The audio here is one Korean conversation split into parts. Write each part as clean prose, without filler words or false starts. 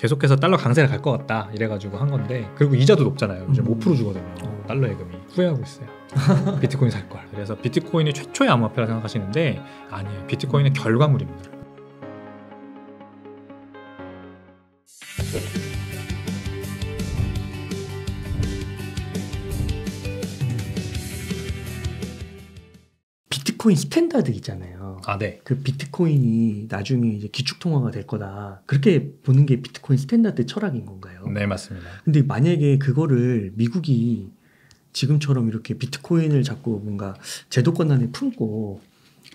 계속해서 달러 강세를 갈 것 같다 이래가지고 한 건데, 그리고 이자도 높잖아요. 요즘 5% 주거든요. 달러 예금이. 후회하고 있어요. 비트코인 살 걸. 그래서 비트코인이 최초의 암호화폐라 생각하시는데 아니에요. 비트코인은 결과물입니다. 비트코인 스탠다드 있잖아요. 아, 네. 그 비트코인이 나중에 이제 기축통화가 될 거다. 그렇게 보는 게 비트코인 스탠다드 철학인 건가요? 네, 맞습니다. 근데 만약에 그거를 미국이 지금처럼 이렇게 비트코인을 자꾸 뭔가 제도권 안에 품고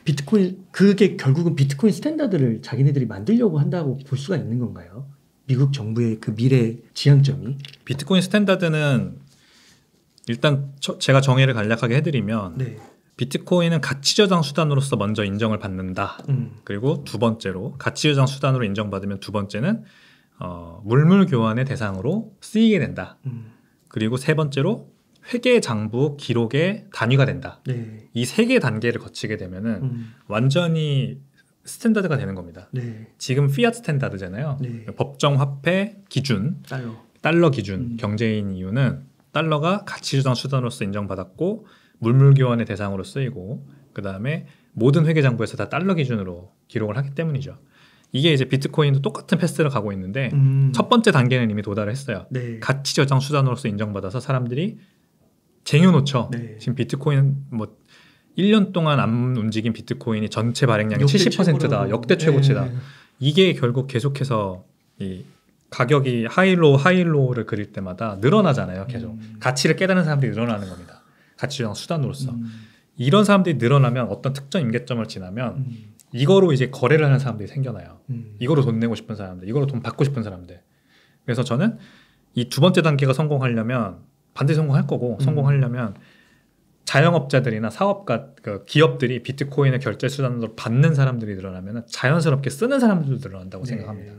비트코인, 그게 결국은 비트코인 스탠다드를 자기네들이 만들려고 한다고 볼 수가 있는 건가요? 미국 정부의 그 미래 지향점이? 비트코인 스탠다드는 일단 제가 정의를 간략하게 해드리면 네. 비트코인은 가치저장 수단으로서 먼저 인정을 받는다. 그리고 두 번째로 가치저장 수단으로 인정받으면 두 번째는 물물 교환의 대상으로 쓰이게 된다. 그리고 세 번째로 회계 장부 기록의 단위가 된다. 네. 이 세 개 단계를 거치게 되면은 완전히 스탠다드가 되는 겁니다. 네. 지금 피아트 스탠다드잖아요. 네. 법정 화폐 기준, 달러 기준 경제인 이유는 달러가 가치저장 수단으로서 인정받았고 물물 교환의 대상으로 쓰이고 그 다음에 모든 회계 장부에서 다 달러 기준으로 기록을 하기 때문이죠. 이게 이제 비트코인도 똑같은 패스를 가고 있는데 첫 번째 단계는 이미 도달을 했어요. 네. 가치 저장 수단으로서 인정받아서 사람들이 쟁여놓죠. 네. 지금 비트코인 뭐 1년 동안 안 움직인 비트코인이 전체 발행량의 70%다. 역대 최고치다. 네. 이게 결국 계속해서 이 가격이 하이로우를 그릴 때마다 늘어나잖아요. 계속 가치를 깨닫는 사람들이 늘어나는 겁니다. 가치 저장 수단으로서. 이런 사람들이 늘어나면 어떤 특정 임계점을 지나면 이거로 이제 거래를 하는 사람들이 생겨나요. 이거로 돈 내고 싶은 사람들, 이거로 돈 받고 싶은 사람들. 그래서 저는 이 두 번째 단계가 성공하려면 반드시 성공할 거고 성공하려면 자영업자들이나 사업가, 그 기업들이 비트코인을 결제 수단으로 받는 사람들이 늘어나면 자연스럽게 쓰는 사람들도 늘어난다고 생각합니다.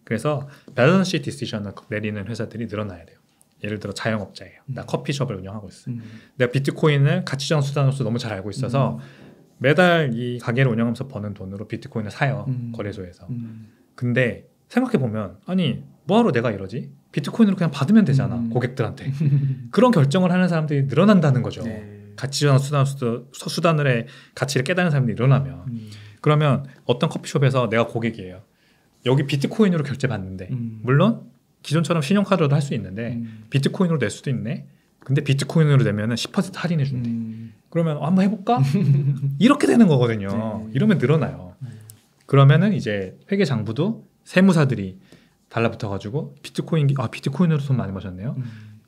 그래서 밸런스 시트 디시전을 내리는 회사들이 늘어나야 돼요. 예를 들어 자영업자예요. 나 커피숍을 운영하고 있어요. 내가 비트코인을 가치저장 수단으로서 너무 잘 알고 있어서 매달 이 가게를 운영하면서 버는 돈으로 비트코인을 사요. 거래소에서. 근데 생각해보면 아니 뭐하러 내가 이러지? 비트코인으로 그냥 받으면 되잖아. 고객들한테. 그런 결정을 하는 사람들이 늘어난다는 거죠. 네. 가치저장 수단으로의 가치를 깨닫는 사람들이 일어나면 그러면 어떤 커피숍에서 내가 고객이에요. 여기 비트코인으로 결제받는데 물론 기존처럼 신용카드로도 할 수 있는데 비트코인으로 낼 수도 있네. 근데 비트코인으로 내면 10% 할인해 준대. 그러면 한번 해볼까? 이렇게 되는 거거든요. 네. 이러면 늘어나요. 그러면은 이제 회계 장부도 세무사들이 달라붙어가지고 비트코인으로 돈 많이 버셨네요.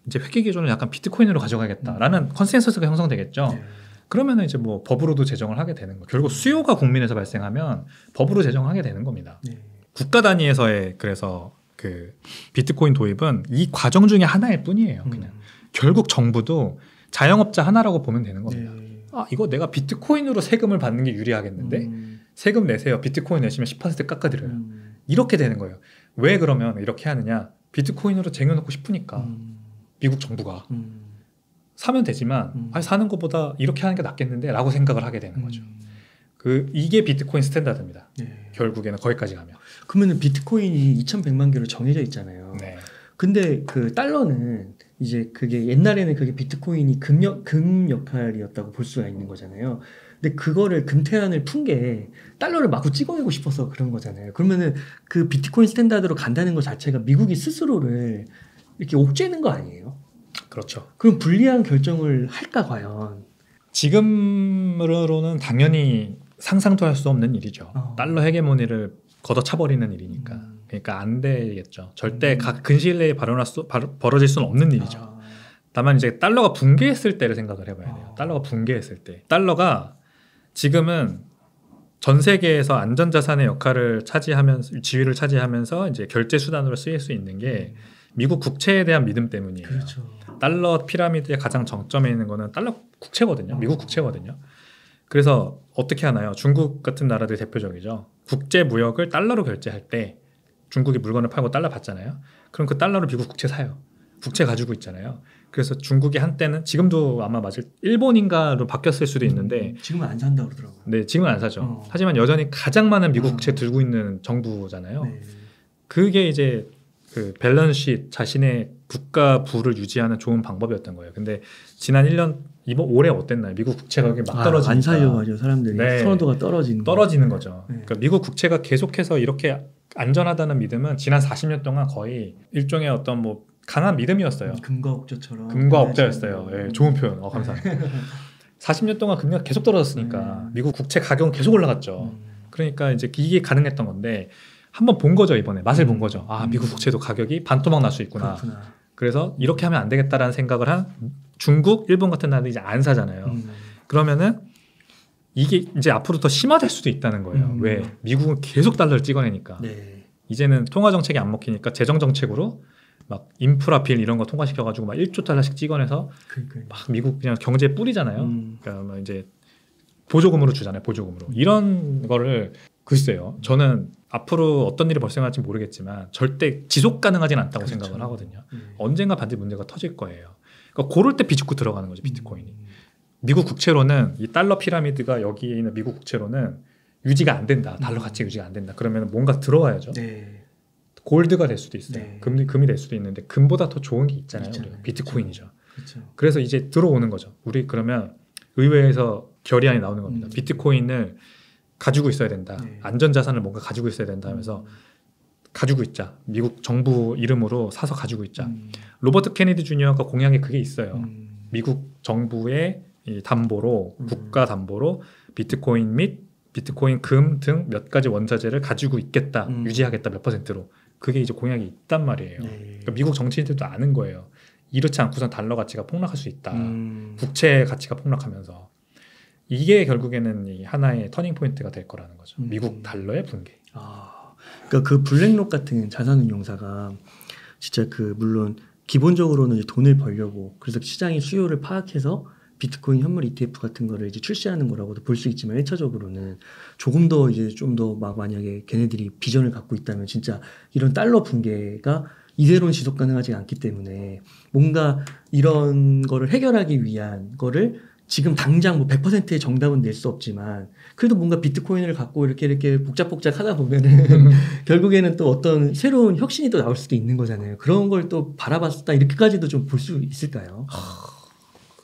이제 회계 기준을 약간 비트코인으로 가져가겠다라는 컨센서스가 형성되겠죠. 네. 그러면은 이제 뭐 법으로도 제정을 하게 되는 거예요. 결국 수요가 국민에서 발생하면 법으로 제정을 하게 되는 겁니다. 네. 국가 단위에서의 그래서 그 비트코인 도입은 이 과정 중에 하나일 뿐이에요. 그냥 결국 정부도 자영업자 하나라고 보면 되는 겁니다. 네. 이거 내가 비트코인으로 세금을 받는 게 유리하겠는데 세금 내세요. 비트코인 내시면 10% 깎아드려요. 이렇게 되는 거예요. 왜 그러면 이렇게 하느냐? 비트코인으로 쟁여놓고 싶으니까 미국 정부가 사면 되지만 사는 것보다 이렇게 하는 게 낫겠는데 라고 생각을 하게 되는 거죠. 이게 비트코인 스탠다드입니다. 네. 결국에는 거기까지 가면. 그러면 비트코인이 2,100만 개로 정해져 있잖아요. 네. 근데 그 달러는 이제 그게 옛날에는 그게 비트코인이 금 역할이었다고 볼 수가 있는 거잖아요. 근데 그거를 금태환을 푼 게 달러를 마구 찍어내고 싶어서 그런 거잖아요. 그러면은 그 비트코인 스탠다드로 간다는 것 자체가 미국이 스스로를 이렇게 옥죄는 거 아니에요? 그렇죠. 그럼 불리한 결정을 할까 과연? 지금으로는 당연히 상상도 할 수 없는 일이죠. 달러 헤게모니를 걷어차버리는 일이니까. 그러니까 안 되겠죠. 절대 근시일 내에 벌어질 수는 없는 일이죠. 다만 이제 달러가 붕괴했을 때를 생각을 해봐야 돼요. 달러가 붕괴했을 때. 달러가 지금은 전 세계에서 안전자산의 역할을 지위를 차지하면서 이제 결제 수단으로 쓰일 수 있는 게 미국 국채에 대한 믿음 때문이에요. 그렇죠. 달러 피라미드의 가장 정점에 있는 거는 달러 국채거든요. 미국 국채거든요. 그래서 어떻게 하나요? 중국 같은 나라들이 대표적이죠. 국제 무역을 달러로 결제할 때 중국이 물건을 팔고 달러 받잖아요. 그럼 그 달러로 미국 국채 사요. 국채 가지고 있잖아요. 그래서 중국이 한때는 지금도 아마 일본인가로 바뀌었을 수도 있는데 지금은 안 산다고 그러더라고요. 네, 지금은 안 사죠. 하지만 여전히 가장 많은 미국 국채 들고 있는 정부잖아요. 네. 그게 이제 그 밸런스 자신의 국가 부를 유지하는 좋은 방법이었던 거예요. 근데 지난 1년 이번 올해 어땠나요? 미국 국채 가격이 막 떨어지니까 안 살려가지고 사람들이 네. 선호도가 떨어지는 거죠. 네. 그러니까 미국 국채가 계속해서 이렇게 안전하다는 믿음은 지난 40년 동안 거의 일종의 어떤 뭐 강한 믿음이었어요. 금과 억자처럼. 금과 억자였어요. 예, 좋은 표현. 감사합니다. 40년 동안 금리가 계속 떨어졌으니까 미국 국채 가격은 계속 올라갔죠. 그러니까 이제 이게 가능했던 건데 한번 본 거죠. 이번에 맛을 본 거죠. 아, 미국 국채도 가격이 반토막 날 수 있구나. 그렇구나. 그래서 이렇게 하면 안 되겠다라는 생각을 한 중국, 일본 같은 나라들이 이제 안 사잖아요. 그러면은 이게 이제 앞으로 더 심화될 수도 있다는 거예요. 왜? 미국은 계속 달러를 찍어내니까. 네. 이제는 통화 정책이 안 먹히니까 재정 정책으로 막 인프라 빌 이런 거 통과시켜가지고 막 1조 달러씩 찍어내서 그러니까요. 막 미국 그냥 경제에 뿌리잖아요. 그러니까 뭐 이제 보조금으로 주잖아요. 보조금으로. 이런 거를 글쎄요. 저는 앞으로 어떤 일이 발생할지 모르겠지만 절대 지속 가능하진 않다고 그렇죠. 생각을 하거든요. 언젠가 반드시 문제가 터질 거예요. 그러니까 고럴 때 비집고 들어가는 거죠. 비트코인이. 미국 국채로는 이 달러 피라미드가 여기에 있는 미국 국채로는 유지가 안 된다. 달러 가치 유지가 안 된다. 그러면 뭔가 들어와야죠. 네. 골드가 될 수도 있어요. 네. 금이 될 수도 있는데 금보다 더 좋은 게 있잖아요. 있잖아요. 우리가. 비트코인이죠. 그렇죠. 그래서 이제 들어오는 거죠. 우리 그러면 의회에서 결의안이 나오는 겁니다. 비트코인을 가지고 있어야 된다. 네. 안전자산을 뭔가 가지고 있어야 된다 하면서 가지고 있자. 미국 정부 이름으로 사서 가지고 있자. 로버트 케네디 주니어가 공약에 그게 있어요. 미국 정부의 이 담보로 국가 담보로 비트코인 및 비트코인 금 등 몇 가지 원자재를 가지고 있겠다. 유지하겠다 몇 %로. 그게 이제 공약이 있단 말이에요. 네. 그러니까 미국 정치인들도 아는 거예요. 이렇지 않고선 달러 가치가 폭락할 수 있다. 국채 가치가 폭락하면서. 이게 결국에는 이 하나의 터닝 포인트가 될 거라는 거죠. 미국 달러의 붕괴. 그러니까 그 블랙록 같은 자산운용사가 진짜 그 물론 기본적으로는 이제 돈을 벌려고 그래서 시장의 수요를 파악해서 비트코인 현물 ETF 같은 거를 이제 출시하는 거라고도 볼 수 있지만 1차적으로는 조금 더 이제 좀 더 막 만약에 걔네들이 비전을 갖고 있다면 진짜 이런 달러 붕괴가 이대로는 지속 가능하지 않기 때문에 뭔가 이런 거를 해결하기 위한 거를 지금 당장 뭐 100%의 정답은 낼 수 없지만 그래도 뭔가 비트코인을 갖고 이렇게 복잡복잡 하다 보면은 결국에는 또 어떤 새로운 혁신이 또 나올 수도 있는 거잖아요. 그런 걸 또 바라봤다 이렇게까지도 좀 볼 수 있을까요?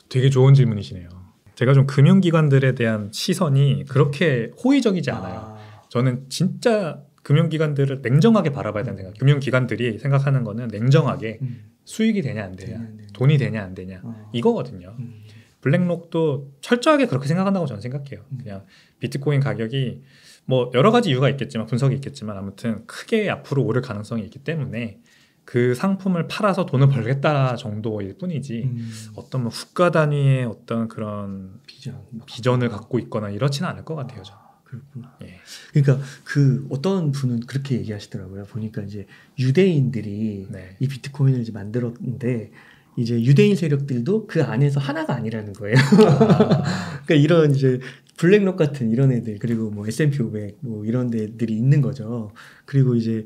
되게 좋은 질문이시네요. 제가 좀 금융기관들에 대한 시선이 그렇게 호의적이지 않아요. 저는 진짜 금융기관들을 냉정하게 바라봐야 된다는 생각. 금융기관들이 생각하는 거는 냉정하게 수익이 되냐 안 되냐, 돈이 되냐 안 되냐 이거거든요. 블랙록도 철저하게 그렇게 생각한다고 저는 생각해요. 그냥 비트코인 가격이 뭐 여러 가지 이유가 있겠지만 분석이 있겠지만 아무튼 크게 앞으로 오를 가능성이 있기 때문에 그 상품을 팔아서 돈을 벌겠다 정도일 뿐이지 어떤 뭐 국가 단위의 어떤 그런 비전을 갖고 있거나 이렇지는 않을 것 같아요. 그렇구나. 예. 그러니까 그 어떤 분은 그렇게 얘기하시더라고요. 보니까 이제 유대인들이 네. 이 비트코인을 이제 만들었는데 이제 유대인 세력들도 그 안에서 하나가 아니라는 거예요. 그러니까 이런 이제 블랙록 같은 이런 애들 그리고 뭐 S&P 500 뭐 이런 데들이 있는 거죠. 그리고 이제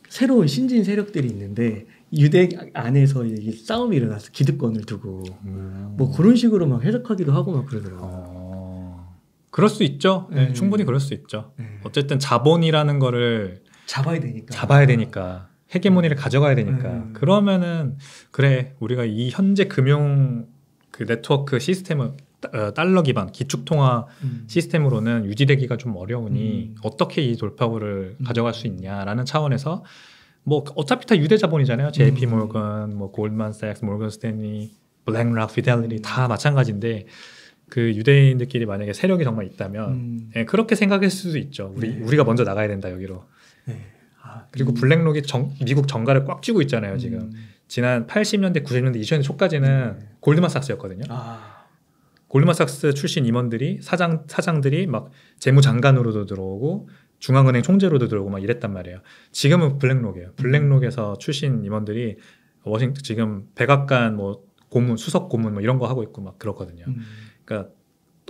새로운 신진 세력들이 있는데 유대 안에서 이게 싸움이 일어나서 기득권을 두고 뭐 그런 식으로 막 해석하기도 하고 막 그러더라고요. 그럴 수 있죠. 네, 충분히 그럴 수 있죠. 어쨌든 자본이라는 거를 잡아야 되니까 헤게모니를 가져가야 되니까 그러면은 그래 우리가 이 현재 금융 그 네트워크 시스템을 달러 기반 기축통화 시스템으로는 유지되기가 좀 어려우니 어떻게 이 돌파구를 가져갈 수 있냐라는 차원에서 뭐 어차피 다 유대 자본이잖아요. JP 모건, 뭐 골드만삭스, 모건 스탠리, 블랙락, 피델리티 다 마찬가지인데 그 유대인들끼리 만약에 세력이 정말 있다면 예, 그렇게 생각할 수도 있죠. 우리가 먼저 나가야 된다 여기로. 그리고 블랙록이 미국 정가를 꽉 쥐고 있잖아요. 지금 지난 80년대, 90년대, 2000년대 초까지는 골드만삭스였거든요. 골드만삭스 출신 임원들이 사장들이 막 재무장관으로도 들어오고 중앙은행 총재로도 들어오고 막 이랬단 말이에요. 지금은 블랙록이에요. 블랙록에서 출신 임원들이 워싱턴 지금 백악관 뭐 고문, 수석 고문 뭐 이런 거 하고 있고 막 그렇거든요. 그러니까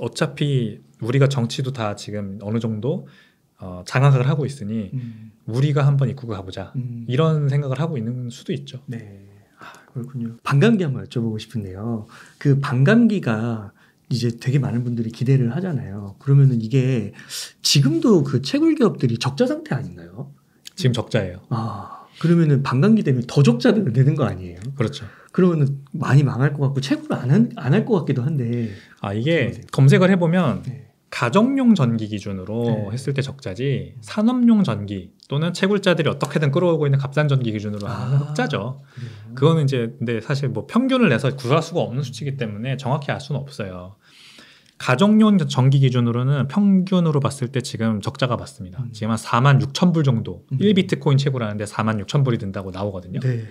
어차피 우리가 정치도 다 지금 어느 정도 장악을 하고 있으니 우리가 한번 입고 가보자 이런 생각을 하고 있는 수도 있죠. 네, 그렇군요. 반감기 한번 여쭤보고 싶은데요. 그 반감기가 이제 되게 많은 분들이 기대를 하잖아요. 그러면은 이게 지금도 그 채굴 기업들이 적자 상태 아닌가요? 지금 적자예요. 그러면은 반감기 되면 더 적자가 되는 거 아니에요? 그렇죠. 그러면은 많이 망할 것 같고 채굴을 안 할 것 같기도 한데. 이게 검색을 해보면 네. 가정용 전기 기준으로 네. 했을 때 적자지 산업용 전기 또는 채굴자들이 어떻게든 끌어오고 있는 값싼 전기 기준으로 하면 흑자죠. 그래요? 그거는 이제 근데 사실 뭐 평균을 내서 구할 수가 없는 수치이기 때문에 정확히 알 수는 없어요. 가정용 전기 기준으로는 평균으로 봤을 때 지금 적자가 맞습니다. 지금 한 46,000불 정도 1비트코인 채굴하는데 46,000불이 든다고 나오거든요. 네.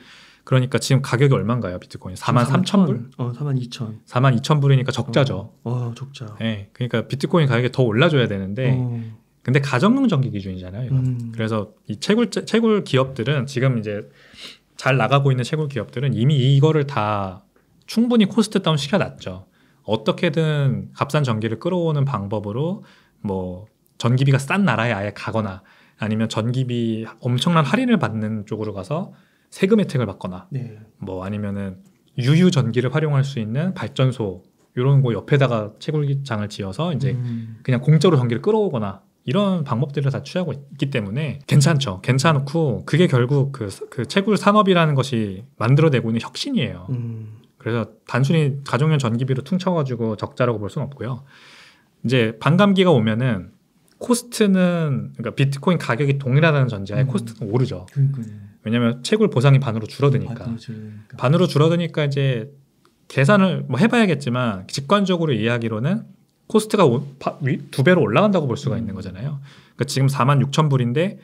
그러니까 지금 가격이 얼마인가요? 비트코인 43,000불? 42,000. 42,000불이니까 적자죠. 적자. 네, 그러니까 비트코인 가격이 더 올라줘야 되는데 근데 가정용 전기 기준이잖아요. 이건. 그래서 이 채굴 기업들은 지금 이제 잘 나가고 있는 채굴 기업들은 이미 이거를 다 충분히 코스트 다운 시켜놨죠. 어떻게든 값싼 전기를 끌어오는 방법으로 뭐 전기비가 싼 나라에 아예 가거나 아니면 전기비 엄청난 할인을 받는 쪽으로 가서 세금 혜택을 받거나 네. 뭐 아니면은 유유 전기를 활용할 수 있는 발전소 이런 거 옆에다가 채굴장을 지어서 이제 그냥 공짜로 전기를 끌어오거나 이런 방법들을 다 취하고 있기 때문에 괜찮죠. 괜찮고 그게 결국 그 채굴 산업이라는 것이 만들어내고 있는 혁신이에요. 그래서 단순히 가정용 전기비로 퉁쳐가지고 적자라고 볼 수는 없고요. 이제 반감기가 오면은 코스트는 그러니까 비트코인 가격이 동일하다는 전제하에 코스트는 오르죠. 왜냐하면 채굴 보상이 반으로 줄어드니까. 반으로 줄어드니까 이제 계산을 뭐 해봐야겠지만 직관적으로 이해하기로는 코스트가 2배로 올라간다고 볼 수가 있는 거잖아요. 그러니까 지금 46,000불인데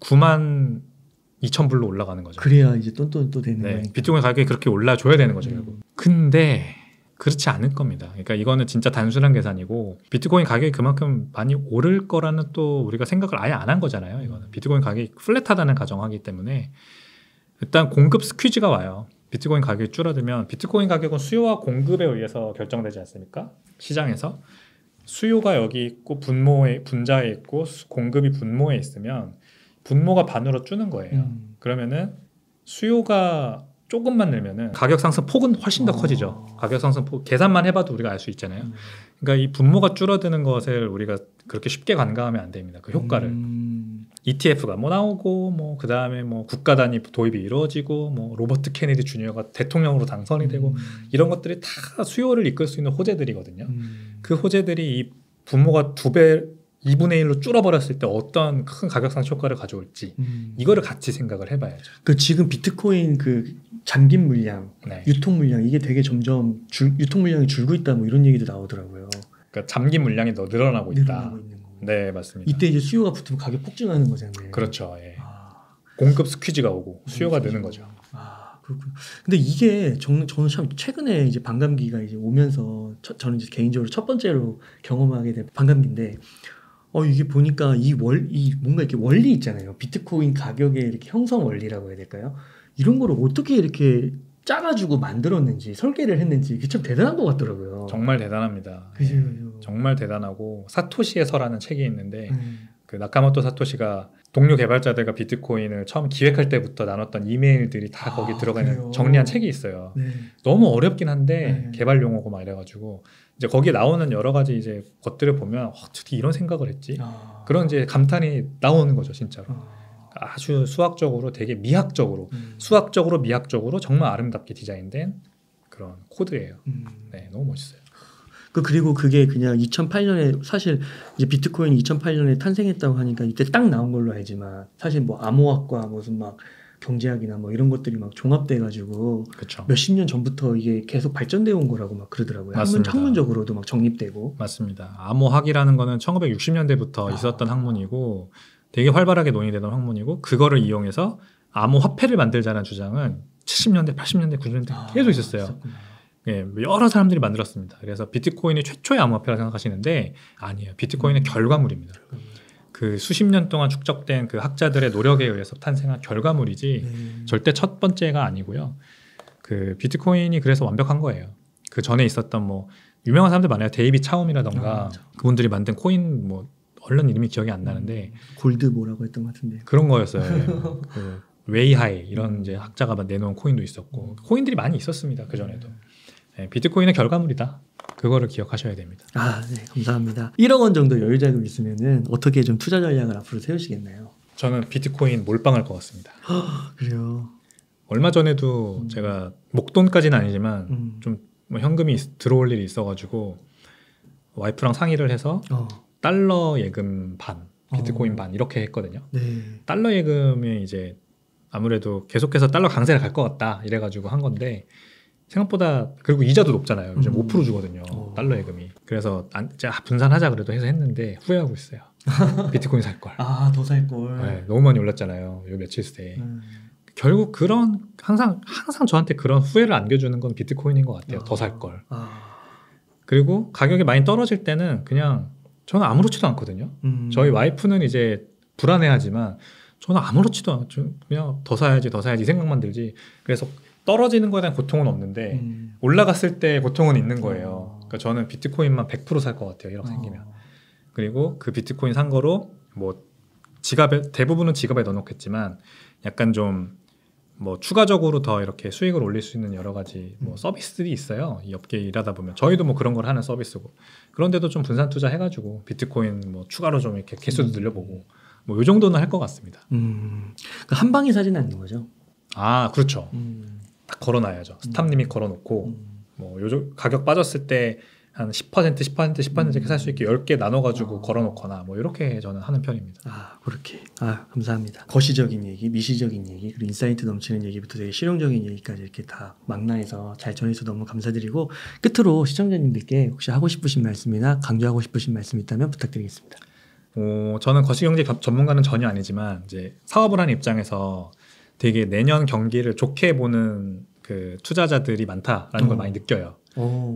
92,000불로 올라가는 거죠. 그래야 이제 또 되는 네, 거니까. 비트코인 가격이 그렇게 올라줘야 되는 거죠. 결국. 근데 그렇지 않을 겁니다. 그러니까 이거는 진짜 단순한 계산이고 비트코인 가격이 그만큼 많이 오를 거라는 또 우리가 생각을 아예 안 한 거잖아요. 이거는 비트코인 가격이 플랫하다는 가정하기 때문에 일단 공급 스퀴즈가 와요. 비트코인 가격이 줄어들면 비트코인 가격은 수요와 공급에 의해서 결정되지 않습니까? 시장에서 수요가 여기 있고 분자에 있고 공급이 분모에 있으면 분모가 반으로 주는 거예요. 그러면은 수요가 조금만 늘면은 가격 상승 폭은 훨씬 더 커지죠. 가격 상승 폭 계산만 해봐도 우리가 알 수 있잖아요. 그러니까 이 분모가 줄어드는 것을 우리가 그렇게 쉽게 간과하면 안 됩니다. 그 효과를. ETF가 뭐 나오고 뭐 그 다음에 뭐 국가 단위 도입이 이루어지고 뭐 로버트 케네디 주니어가 대통령으로 당선이 되고 이런 것들이 다 수요를 이끌 수 있는 호재들이거든요. 그 호재들이 이 분모가 2분의 1로 줄어버렸을 때 어떤 큰 가격 상승 효과를 가져올지 이거를 같이 생각을 해봐야죠. 그 지금 비트코인 그 잠긴 물량, 네. 유통 물량 이게 되게 점점 유통 물량이 줄고 있다 뭐 이런 얘기도 나오더라고요. 그러니까 잠긴 물량이 더 늘어나고 있다. 늘어나고 있는 거. 네, 맞습니다. 이때 이제 수요가 붙으면 가격 폭증하는 거잖아요. 그렇죠. 예. 공급 스퀴즈가 오고 수요가 느는 거죠. 그렇군요. 근데 이게 저는 참 최근에 이제 반감기가 이제 오면서 저는 이제 개인적으로 첫 번째로 경험하게 된 반감기인데. 이게 보니까 이 뭔가 이렇게 원리 있잖아요. 비트코인 가격의 이렇게 형성 원리라고 해야 될까요? 이런 거를 어떻게 이렇게 짜가지고 만들었는지 설계를 했는지 이게 참 대단한 것 같더라고요. 정말 대단합니다. 그죠. 정말 대단하고 사토시의 서라는 책이 있는데 그 나카모토 사토시가 동료 개발자들과 비트코인을 처음 기획할 때부터 나눴던 이메일들이 다 거기 들어가 있는 그래요? 정리한 책이 있어요. 네. 너무 어렵긴 한데 네. 개발 용어고 막 이래가지고 이제 거기에 나오는 여러 가지 이제 것들을 보면 어떻게 이런 생각을 했지? 그런 이제 감탄이 나오는 거죠, 진짜로. 아주 수학적으로 되게 미학적으로 수학적으로 미학적으로 정말 아름답게 디자인된 그런 코드예요. 네, 너무 멋있어요. 그리고 그게 그냥 2008년에 사실 이제 비트코인이 2008년에 탄생했다고 하니까 이때 딱 나온 걸로 알지만 사실 뭐 암호학과 무슨 막 경제학이나 뭐 이런 것들이 막 종합돼가지고 그쵸. 몇십 년 전부터 이게 계속 발전되어 온 거라고 막 그러더라고요. 맞습니다. 학문적으로도 막 정립되고. 맞습니다. 암호학이라는 거는 1960년대부터 있었던 학문이고 되게 활발하게 논의되던 학문이고 그거를 이용해서 암호 화폐를 만들자는 주장은 70년대, 80년대, 90년대 계속 있었어요. 예, 여러 사람들이 만들었습니다. 그래서 비트코인이 최초의 암호화폐라고 생각하시는데 아니에요. 비트코인은 결과물입니다. 그 수십 년 동안 축적된 그 학자들의 노력에 의해서 탄생한 결과물이지 절대 첫 번째가 아니고요. 그 비트코인이 그래서 완벽한 거예요. 그 전에 있었던 뭐 유명한 사람들 많아요. 데이비 차움이라던가 그분들이 만든 코인 뭐 얼른 이름이 기억이 안 나는데 골드 뭐라고 했던 것 같은데 그런 거였어요. 그 웨이하이 이런 이제 학자가 내놓은 코인도 있었고 코인들이 많이 있었습니다. 그 전에도. 네, 비트코인은 결과물이다. 그거를 기억하셔야 됩니다. 네, 감사합니다. 1억 원 정도 여유 자금 있으면은 어떻게 좀 투자 전략을 앞으로 세우시겠나요? 저는 비트코인 몰빵할 것 같습니다. 그래요. 얼마 전에도 제가 목돈까지는 아니지만 좀 뭐 현금이 들어올 일이 있어가지고 와이프랑 상의를 해서 달러 예금 반, 비트코인 반 이렇게 했거든요. 네. 달러 예금이 이제 아무래도 계속해서 달러 강세를 갈 것 같다 이래가지고 한 건데 생각보다 그리고 이자도 높잖아요. 요즘 5% 주거든요. 달러 예금이. 그래서 분산하자 그래도 해서 했는데 후회하고 있어요. 비트코인 살 걸. 아, 더 살 걸. 네, 너무 많이 올랐잖아요. 요 며칠 새에. 결국 그런 항상 저한테 그런 후회를 안겨주는 건 비트코인인 것 같아요. 더 살 걸. 그리고 가격이 많이 떨어질 때는 그냥 저는 아무렇지도 않거든요. 저희 와이프는 이제 불안해하지만 저는 아무렇지도 않죠. 그냥 더 사야지 이 생각만 들지. 그래서 떨어지는 거에 대한 고통은 없는데 올라갔을 때 고통은 있는 거예요. 그러니까 저는 비트코인만 100% 살 것 같아요. 1억 생기면. 그리고 그 비트코인 산 거로 뭐 지갑에 대부분은 지갑에 넣어놓겠지만 약간 좀 뭐 추가적으로 더 이렇게 수익을 올릴 수 있는 여러 가지 뭐 서비스들이 있어요. 이 업계에 일하다 보면 저희도 뭐 그런 걸 하는 서비스고 그런데도 좀 분산 투자해가지고 비트코인 뭐 추가로 좀 이렇게 개수도 늘려보고 뭐 요 정도는 할 것 같습니다. 그러니까 한 방에 사지는 않는 거죠? 아 그렇죠. 딱 걸어놔야죠. 스탑님이 걸어놓고 뭐 요즘 가격 빠졌을 때 한 10% 이렇게 살 수 있게 10개 나눠가지고 걸어놓거나 뭐 이렇게 저는 하는 편입니다. 아 그렇게. 아 감사합니다. 거시적인 얘기, 미시적인 얘기, 그리고 인사이트 넘치는 얘기부터 되게 실용적인 얘기까지 이렇게 다 망라해서 잘 전해서 너무 감사드리고 끝으로 시청자님들께 혹시 하고 싶으신 말씀이나 강조하고 싶으신 말씀 있다면 부탁드리겠습니다. 저는 거시경제 전문가는 전혀 아니지만 이제 사업을 하는 입장에서 되게 내년 경기를 좋게 보는 그 투자자들이 많다라는 걸 많이 느껴요.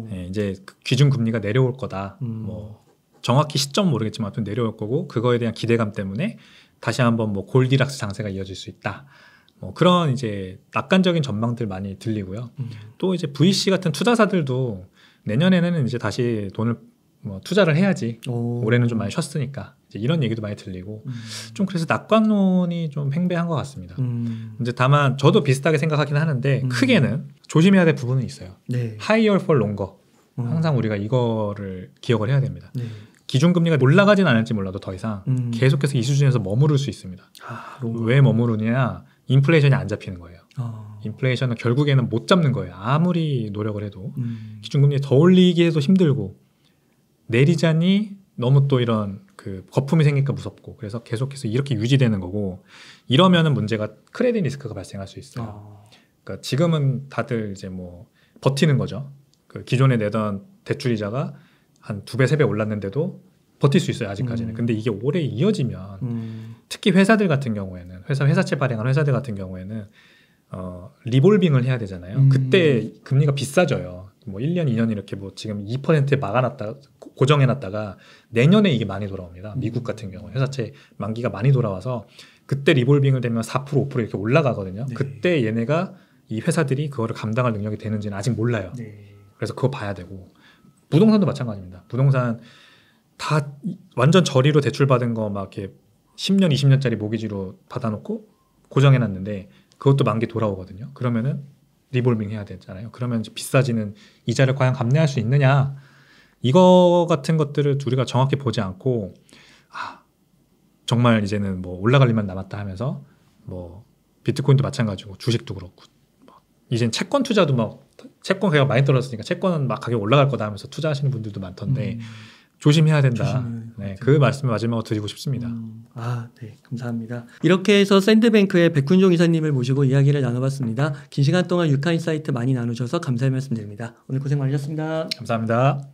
네, 이제 기준 금리가 내려올 거다. 뭐 정확히 시점 모르겠지만 아무튼 내려올 거고 그거에 대한 기대감 때문에 다시 한번 뭐 골디락스 장세가 이어질 수 있다. 뭐 그런 이제 낙관적인 전망들 많이 들리고요. 또 이제 VC 같은 투자사들도 내년에는 이제 다시 돈을 뭐 투자를 해야지. 올해는 좀 많이 쉬었으니까 이제 이런 얘기도 많이 들리고 좀 그래서 낙관론이 좀 팽배한 것 같습니다. 이제 다만 저도 비슷하게 생각하긴 하는데 크게는 조심해야 될 부분은 있어요. 네. Higher for longer. 항상 우리가 이거를 기억을 해야 됩니다. 네. 기준금리가 올라가진 않을지 몰라도 더 이상 계속해서 이 수준에서 머무를 수 있습니다. 왜 머무르냐? 인플레이션이 안 잡히는 거예요. 인플레이션은 결국에는 못 잡는 거예요. 아무리 노력을 해도 기준금리 더 올리기 해도 힘들고 내리자니 너무 또 이런 그 거품이 생기니까 무섭고 그래서 계속해서 이렇게 유지되는 거고 이러면은 문제가 크레딧 리스크가 발생할 수 있어요. 그러니까 지금은 다들 이제 뭐 버티는 거죠. 그 기존에 내던 대출이자가 한 2배, 3배 올랐는데도 버틸 수 있어요. 아직까지는. 근데 이게 오래 이어지면 특히 회사들 같은 경우에는 회사채 발행하는 회사들 같은 경우에는 리볼빙을 해야 되잖아요. 그때 금리가 비싸져요. 뭐 1년, 2년 이렇게 뭐 지금 2%에 막아놨다 고정해놨다가 내년에 이게 많이 돌아옵니다. 미국 같은 경우 회사채 만기가 많이 돌아와서 그때 리볼빙을 되면 4%, 5% 이렇게 올라가거든요. 네. 그때 얘네가 이 회사들이 그거를 감당할 능력이 되는지는 아직 몰라요. 네. 그래서 그거 봐야 되고 부동산도 마찬가지입니다. 부동산 다 완전 저리로 대출 받은 거 막 이렇게 10년, 20년짜리 모기지로 받아놓고 고정해놨는데 그것도 만기 돌아오거든요. 그러면은 리볼빙 해야 되잖아요. 그러면 이제 비싸지는 이자를 과연 감내할 수 있느냐 이거 같은 것들을 우리가 정확히 보지 않고 정말 이제는 뭐 올라갈 일만 남았다 하면서 뭐 비트코인도 마찬가지고 주식도 그렇고 이젠 채권 투자도 막 채권 가격 많이 떨어졌으니까 채권은 막 가격 올라갈 거다 하면서 투자하시는 분들도 많던데 조심해야 된다. 네, 그 말씀을 마지막으로 드리고 싶습니다. 네, 감사합니다. 이렇게 해서 샌드뱅크의 백훈종 이사님을 모시고 이야기를 나눠봤습니다. 긴 시간 동안 유카 인사이트 많이 나누셔서 감사의 말씀드립니다. 오늘 고생 많으셨습니다. 감사합니다.